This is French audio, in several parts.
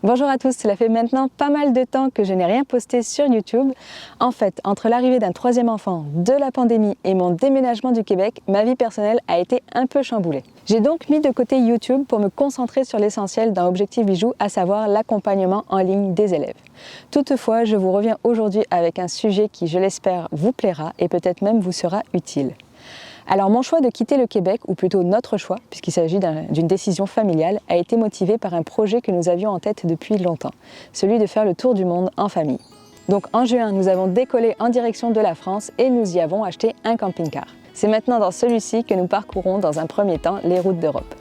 Bonjour à tous, cela fait maintenant pas mal de temps que je n'ai rien posté sur YouTube. En fait, entre l'arrivée d'un troisième enfant, de la pandémie et mon déménagement du Québec, ma vie personnelle a été un peu chamboulée. J'ai donc mis de côté YouTube pour me concentrer sur l'essentiel dans Objectif Bijoux, à savoir l'accompagnement en ligne des élèves. Toutefois, je vous reviens aujourd'hui avec un sujet qui, je l'espère, vous plaira et peut-être même vous sera utile. Alors mon choix de quitter le Québec, ou plutôt notre choix, puisqu'il s'agit d'une décision familiale, a été motivé par un projet que nous avions en tête depuis longtemps, celui de faire le tour du monde en famille. Donc en juin, nous avons décollé en direction de la France et nous y avons acheté un camping-car. C'est maintenant dans celui-ci que nous parcourons dans un premier temps les routes d'Europe.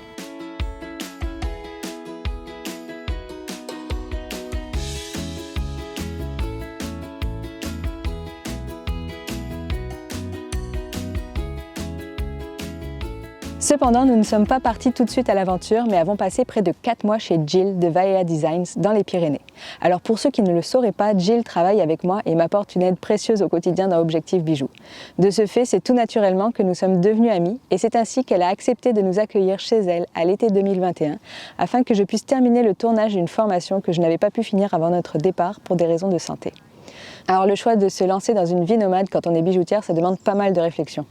Cependant, nous ne sommes pas partis tout de suite à l'aventure, mais avons passé près de 4 mois chez Jill de Vaea Designs dans les Pyrénées. Alors pour ceux qui ne le sauraient pas, Jill travaille avec moi et m'apporte une aide précieuse au quotidien dans Objectif Bijoux. De ce fait, c'est tout naturellement que nous sommes devenus amis et c'est ainsi qu'elle a accepté de nous accueillir chez elle à l'été 2021 afin que je puisse terminer le tournage d'une formation que je n'avais pas pu finir avant notre départ pour des raisons de santé. Alors le choix de se lancer dans une vie nomade quand on est bijoutière, ça demande pas mal de réflexion.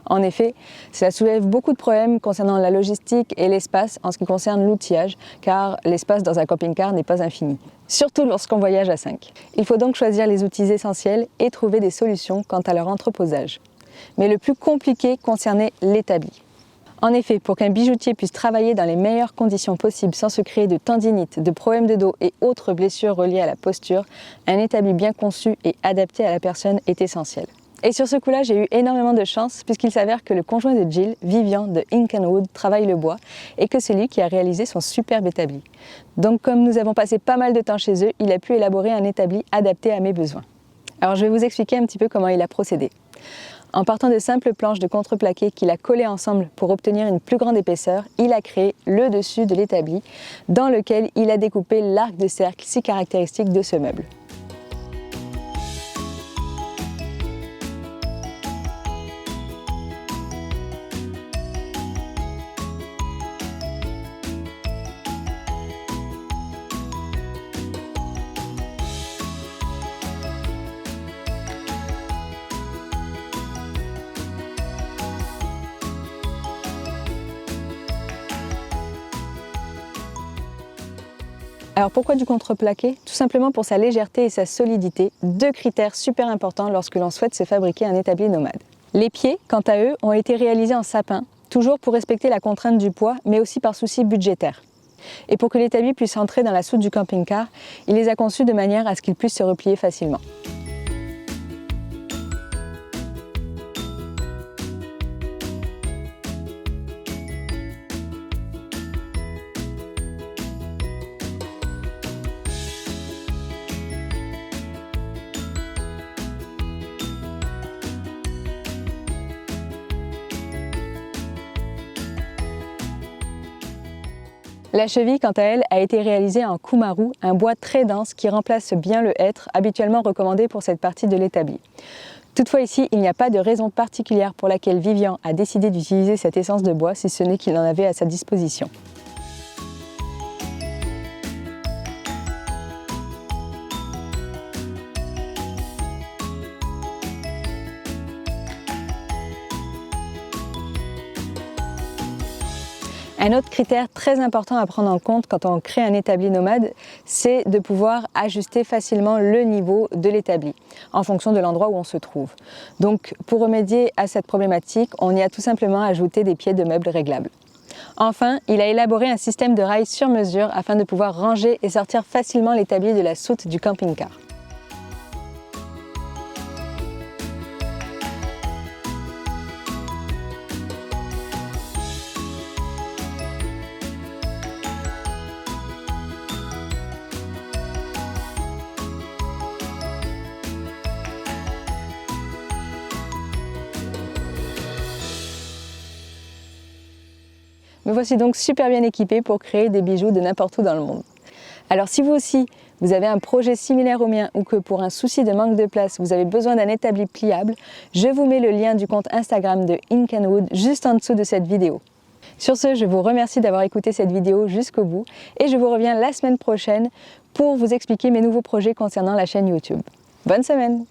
En effet, ça soulève beaucoup de problèmes concernant la logistique et l'espace en ce qui concerne l'outillage, car l'espace dans un camping-car n'est pas infini, surtout lorsqu'on voyage à 5. Il faut donc choisir les outils essentiels et trouver des solutions quant à leur entreposage. Mais le plus compliqué concernait l'établi. En effet, pour qu'un bijoutier puisse travailler dans les meilleures conditions possibles sans se créer de tendinite, de problèmes de dos et autres blessures reliées à la posture, un établi bien conçu et adapté à la personne est essentiel. Et sur ce coup-là, j'ai eu énormément de chance puisqu'il s'avère que le conjoint de Jill, Vivian de Ink & Wood, travaille le bois et que c'est lui qui a réalisé son superbe établi. Donc comme nous avons passé pas mal de temps chez eux, il a pu élaborer un établi adapté à mes besoins. Alors je vais vous expliquer un petit peu comment il a procédé. En partant de simples planches de contreplaqué qu'il a collées ensemble pour obtenir une plus grande épaisseur, il a créé le dessus de l'établi dans lequel il a découpé l'arc de cercle si caractéristique de ce meuble. Alors pourquoi du contreplaqué? Tout simplement pour sa légèreté et sa solidité, deux critères super importants lorsque l'on souhaite se fabriquer un établi nomade. Les pieds, quant à eux, ont été réalisés en sapin, toujours pour respecter la contrainte du poids, mais aussi par souci budgétaire. Et pour que l'établi puisse entrer dans la soute du camping-car, il les a conçus de manière à ce qu'il puisse se replier facilement. La cheville, quant à elle, a été réalisée en kumaru, un bois très dense qui remplace bien le hêtre, habituellement recommandé pour cette partie de l'établi. Toutefois ici, il n'y a pas de raison particulière pour laquelle Vivian a décidé d'utiliser cette essence de bois, si ce n'est qu'il en avait à sa disposition. Un autre critère très important à prendre en compte quand on crée un établi nomade, c'est de pouvoir ajuster facilement le niveau de l'établi en fonction de l'endroit où on se trouve. Donc pour remédier à cette problématique, on y a tout simplement ajouté des pieds de meubles réglables. Enfin, il a élaboré un système de rails sur mesure afin de pouvoir ranger et sortir facilement l'établi de la soute du camping-car. Me voici donc super bien équipée pour créer des bijoux de n'importe où dans le monde. Alors si vous aussi, vous avez un projet similaire au mien ou que pour un souci de manque de place, vous avez besoin d'un établi pliable, je vous mets le lien du compte Instagram de Ink & Wood juste en dessous de cette vidéo. Sur ce, je vous remercie d'avoir écouté cette vidéo jusqu'au bout et je vous reviens la semaine prochaine pour vous expliquer mes nouveaux projets concernant la chaîne YouTube. Bonne semaine!